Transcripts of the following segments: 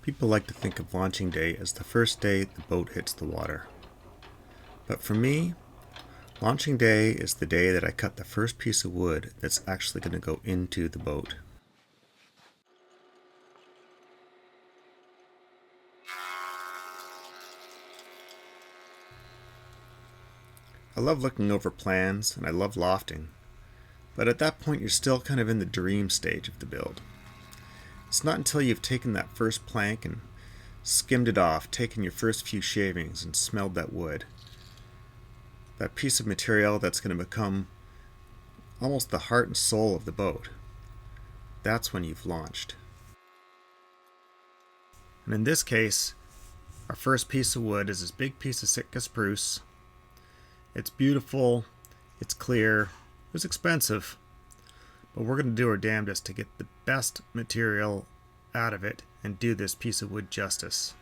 People like to think of launching day as the first day the boat hits the water. But for me, launching day is the day that I cut the first piece of wood that's actually going to go into the boat. I love looking over plans and I love lofting, but at that point you're still kind of in the dream stage of the build. It's not until you've taken that first plank and skimmed it off, taken your first few shavings and smelled that wood, that piece of material that's going to become almost the heart and soul of the boat, that's when you've launched. And in this case, our first piece of wood is this big piece of Sitka spruce. It's beautiful, it's clear, it was expensive, but we're going to do our damnedest to get the best material out of it and do this piece of wood justice.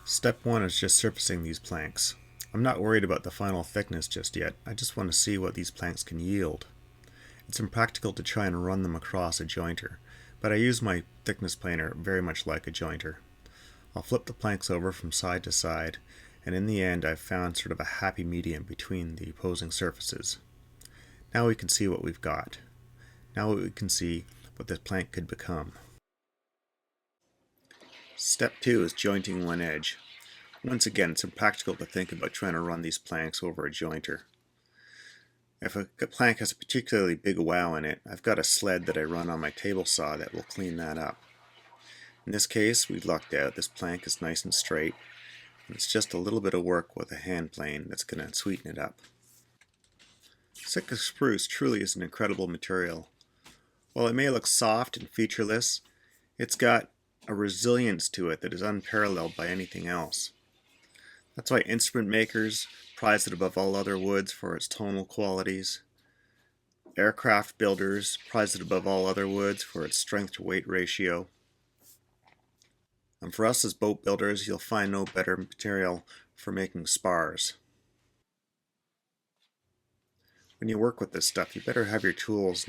Step 1 is just surfacing these planks. I'm not worried about the final thickness just yet, I just want to see what these planks can yield. It's impractical to try and run them across a jointer, but I use my thickness planer very much like a jointer. I'll flip the planks over from side to side, and in the end I've found sort of a happy medium between the opposing surfaces. Now we can see what we've got. Now we can see what this plank could become. Step 2 is jointing one edge. Once again, it's impractical to think about trying to run these planks over a jointer. If a plank has a particularly big wow in it, I've got a sled that I run on my table saw that will clean that up. In this case, we lucked out. This plank is nice and straight. It's just a little bit of work with a hand plane that's going to sweeten it up. Sitka spruce truly is an incredible material. While it may look soft and featureless, it's got a resilience to it that is unparalleled by anything else. That's why instrument makers prize it above all other woods for its tonal qualities. Aircraft builders prize it above all other woods for its strength to weight ratio. And for us as boat builders, you'll find no better material for making spars. When you work with this stuff, you better have your tools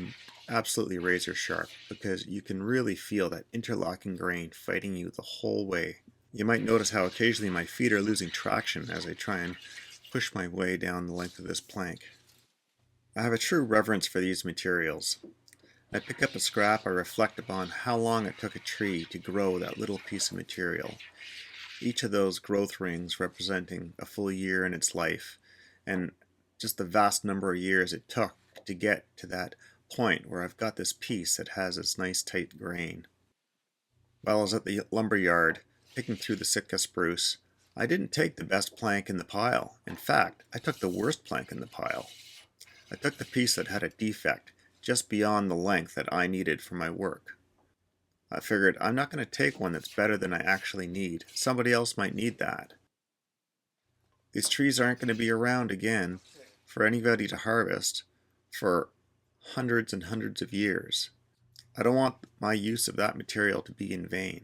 absolutely razor sharp, because you can really feel that interlocking grain fighting you the whole way. You might notice how occasionally my feet are losing traction as I try and push my way down the length of this plank. I have a true reverence for these materials. I pick up a scrap, I reflect upon how long it took a tree to grow that little piece of material. Each of those growth rings representing a full year in its life, and just the vast number of years it took to get to that point where I've got this piece that has its nice tight grain. While I was at the lumber yard picking through the Sitka spruce, I didn't take the best plank in the pile. In fact, I took the worst plank in the pile. I took the piece that had a defect, just beyond the length that I needed for my work. I figured I'm not going to take one that's better than I actually need. Somebody else might need that. These trees aren't going to be around again for anybody to harvest for hundreds and hundreds of years. I don't want my use of that material to be in vain.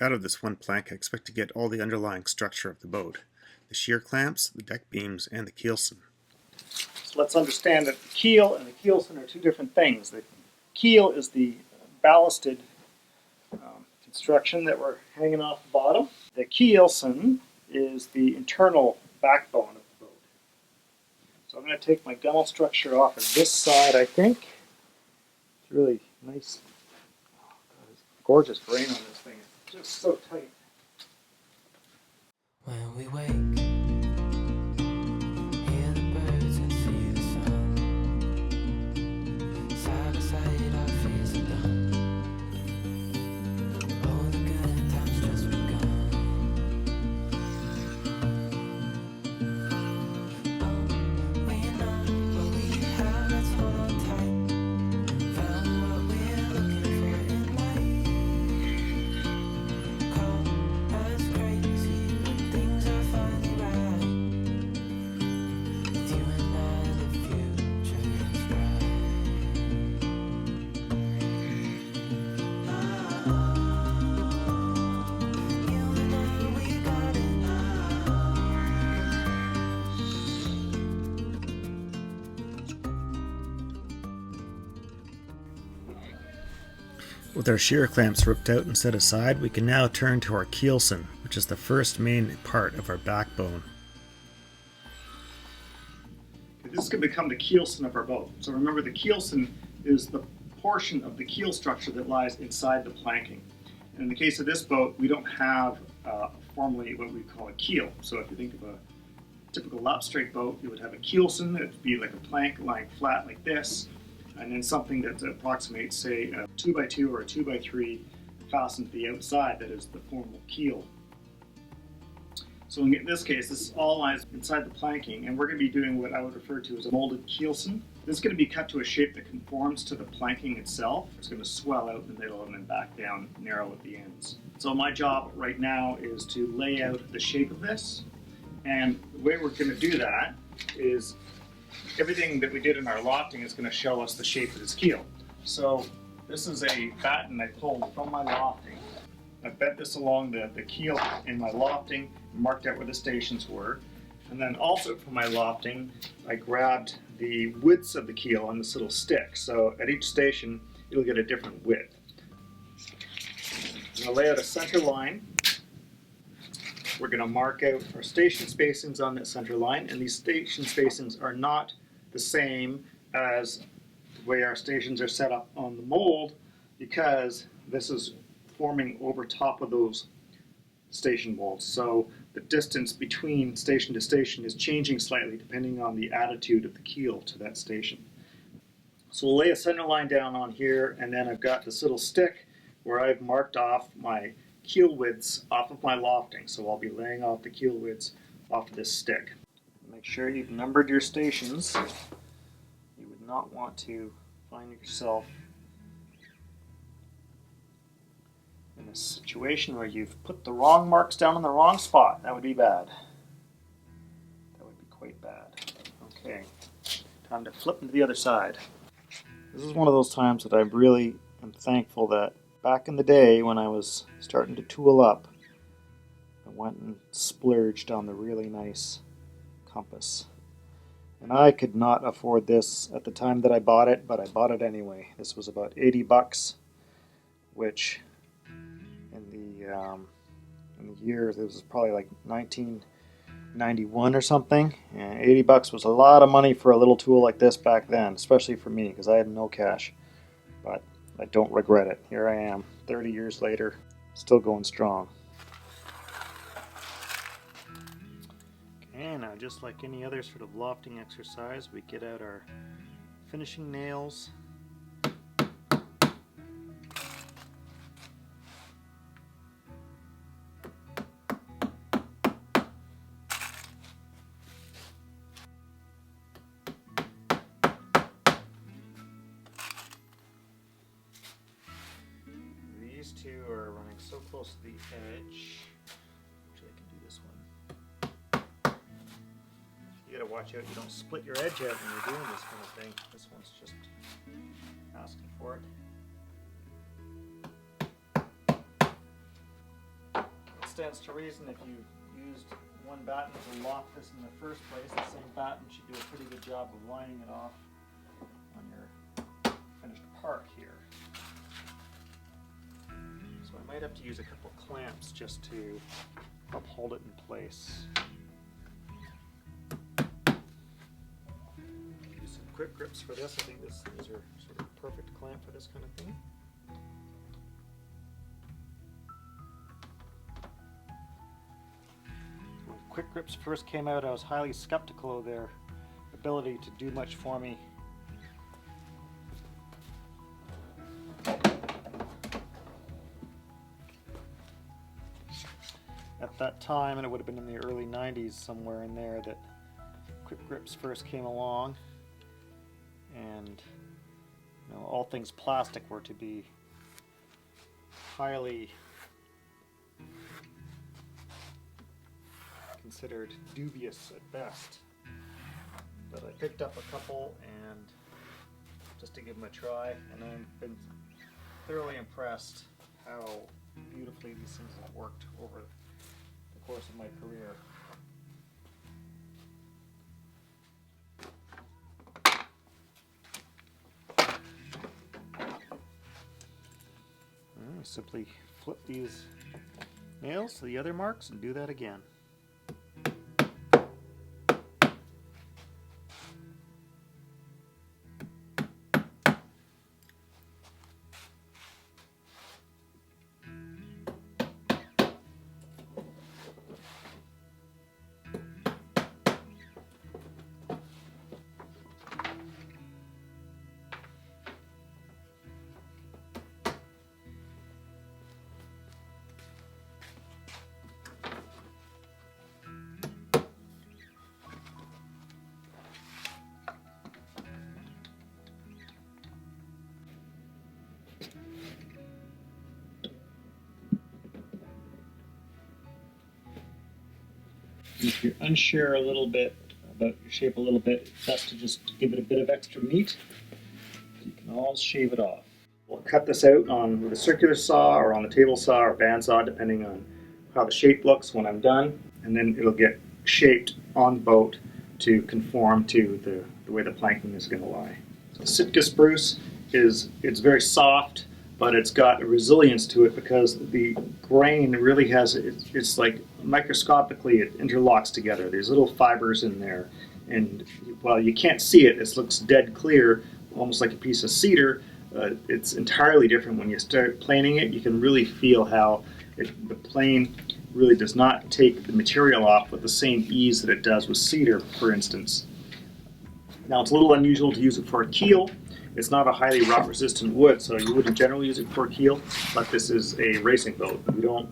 Out of this one plank, I expect to get all the underlying structure of the boat: the shear clamps, the deck beams, and the keelson. So let's understand that the keel and the keelson are two different things. The keel is the ballasted construction that we're hanging off the bottom. The keelson is the internal backbone of the boat. So I'm going to take my gunnel structure off of this side, I think. It's really nice. Oh, God, there's gorgeous grain on this thing. It's just so tight. When we wake, hear the birds and see the sun. Side by side, our fears are done. All the good times just begun. Oh, we know what we have, let's hold on tight. Found what we're looking for in life. Call us crazy, but things are finally right. With our shear clamps ripped out and set aside, we can now turn to our keelson, which is the first main part of our backbone. This is going to become the keelson of our boat. So remember, the keelson is the portion of the keel structure that lies inside the planking. And in the case of this boat, we don't have formally what we call a keel. So if you think of a typical lap straight boat, you would have a keelson. It would be like a plank lying flat like this, and then something that approximates, say, a 2x2 or a 2x3 fastened to the outside that is the formal keel. So in this case, this all lies inside the planking, and we're going to be doing what I would refer to as a molded keelson. This is going to be cut to a shape that conforms to the planking itself. It's going to swell out in the middle and then back down, narrow at the ends. So my job right now is to lay out the shape of this, and the way we're going to do that is everything that we did in our lofting is going to show us the shape of this keel. So this is a batten I pulled from my lofting. I bent this along the keel in my lofting, marked out where the stations were, and then also from my lofting I grabbed the widths of the keel on this little stick. So at each station it'll get a different width. I'm going to lay out a center line. We're going to mark out our station spacings on that center line, and these station spacings are not the same as the way our stations are set up on the mold, because this is forming over top of those station molds. So the distance between station to station is changing slightly depending on the attitude of the keel to that station. So we'll lay a center line down on here, and then I've got this little stick where I've marked off my keel widths off of my lofting. So I'll be laying off the keel widths off of this stick. Make sure you've numbered your stations. You would not want to find yourself in a situation where you've put the wrong marks down in the wrong spot. That would be bad. That would be quite bad. Okay, time to flip to the other side. This is one of those times that I really am thankful that back in the day when I was starting to tool up, I went and splurged on the really nice compass. And I could not afford this at the time that I bought it, but I bought it anyway. This was about 80 bucks, which in the year, it was probably like 1991 or something. And 80 bucks was a lot of money for a little tool like this back then, especially for me, because I had no cash. But I don't regret it. Here I am, 30 years later, still going strong. Okay, now just like any other sort of lofting exercise, we get out our finishing nails. These two are running so close to the edge. Actually, I can do this one. You gotta watch out you don't split your edge out when you're doing this kind of thing. This one's just asking for it. It stands to reason if you used one batten to loft this in the first place, the same batten should do a pretty good job of lining it off on your finished part here. So I might have to use a couple clamps just to help hold it in place. Use some quick grips for this. I think these are sort of perfect clamp for this kind of thing. When quick grips first came out, I was highly skeptical of their ability to do much for me. At that time, and it would have been in the early 90s, somewhere in there, that quick grips first came along, and all things plastic were to be highly considered dubious at best. But I picked up a couple and just to give them a try, and I've been thoroughly impressed how beautifully these things have worked over the course of my career. simply flip these nails to the other marks and do that again. If you're unsure a little bit about your shape a little bit, it's best to just give it a bit of extra meat. You can always shave it off. We'll cut this out on with a circular saw or on the table saw or bandsaw, depending on how the shape looks when I'm done. And then it'll get shaped on the boat to conform to the way the planking is going to lie. So Sitka spruce it's very soft, but it's got a resilience to it because the grain really has, it's like microscopically it interlocks together. There's little fibers in there, and while you can't see it, this looks dead clear, almost like a piece of cedar. It's entirely different when you start planing it. You can really feel how the plane really does not take the material off with the same ease that it does with cedar, for instance. Now, it's a little unusual to use it for a keel. It's not a highly rot resistant wood, so you wouldn't generally use it for a keel, but this is a racing boat. We don't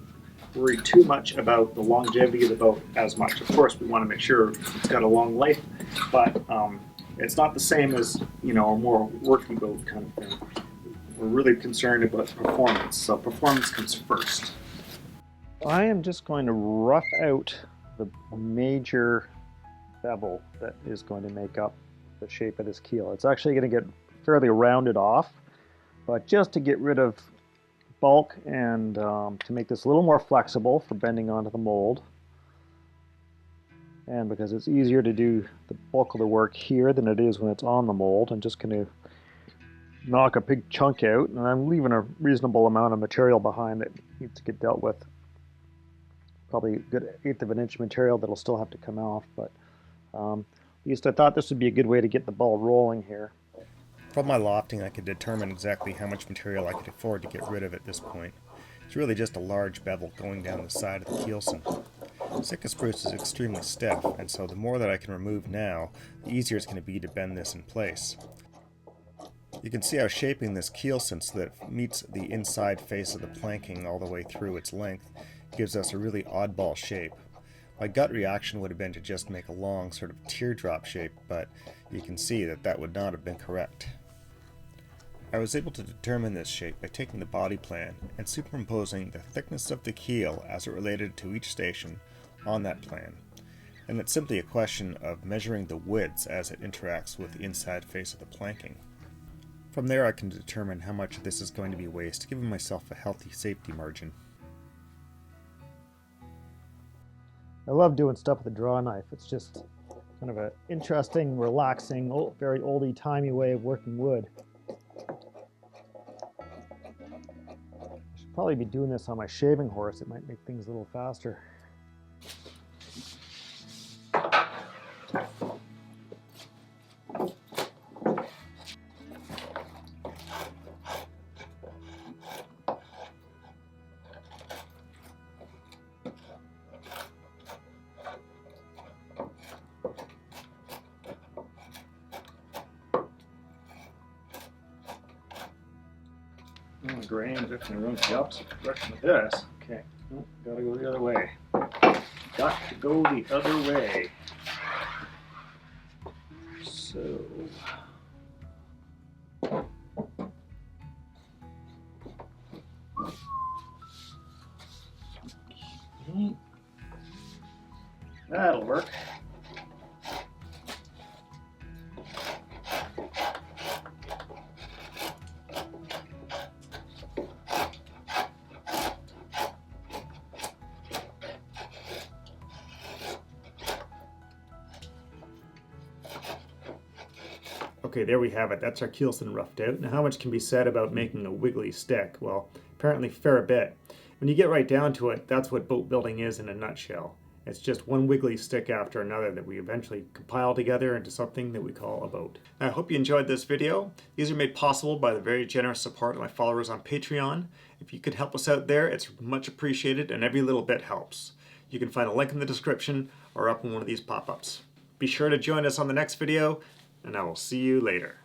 worry too much about the longevity of the boat as much. Of course, we want to make sure it's got a long life, but it's not the same as, a more working boat kind of thing. We're really concerned about performance, so performance comes first. I am just going to rough out the major bevel that is going to make up the shape of this keel. It's actually going to get fairly rounded off, but just to get rid of bulk and to make this a little more flexible for bending onto the mold, and because it's easier to do the bulk of the work here than it is when it's on the mold, I'm just going to knock a big chunk out, and I'm leaving a reasonable amount of material behind that needs to get dealt with. Probably a good 1/8 of an inch material that'll still have to come off, but at least I thought this would be a good way to get the ball rolling here. From my lofting, I could determine exactly how much material I could afford to get rid of at this point. It's really just a large bevel going down the side of the keelson. Sitka spruce is extremely stiff, and so the more that I can remove now, the easier it's going to be to bend this in place. You can see how shaping this keelson so that it meets the inside face of the planking all the way through its length gives us a really oddball shape. My gut reaction would have been to just make a long sort of teardrop shape, but you can see that that would not have been correct. I was able to determine this shape by taking the body plan and superimposing the thickness of the keel as it related to each station on that plan. And it's simply a question of measuring the widths as it interacts with the inside face of the planking. From there I can determine how much of this is going to be waste, giving myself a healthy safety margin. I love doing stuff with a draw knife. It's just kind of an interesting, relaxing, very oldie-timey way of working wood. I should probably be doing this on my shaving horse. It might make things a little faster. The grain definitely runs the opposite direction of this. Okay, oh, gotta go the other way. Got to go the other way. So. Okay. That'll work. Okay, there we have it. That's our keelson roughed out. Now how much can be said about making a wiggly stick? Well, apparently fair bit. When you get right down to it, that's what boat building is in a nutshell. It's just one wiggly stick after another that we eventually compile together into something that we call a boat. I hope you enjoyed this video. These are made possible by the very generous support of my followers on Patreon. If you could help us out there, it's much appreciated, and every little bit helps. You can find a link in the description or up in one of these pop-ups. Be sure to join us on the next video, and I will see you later.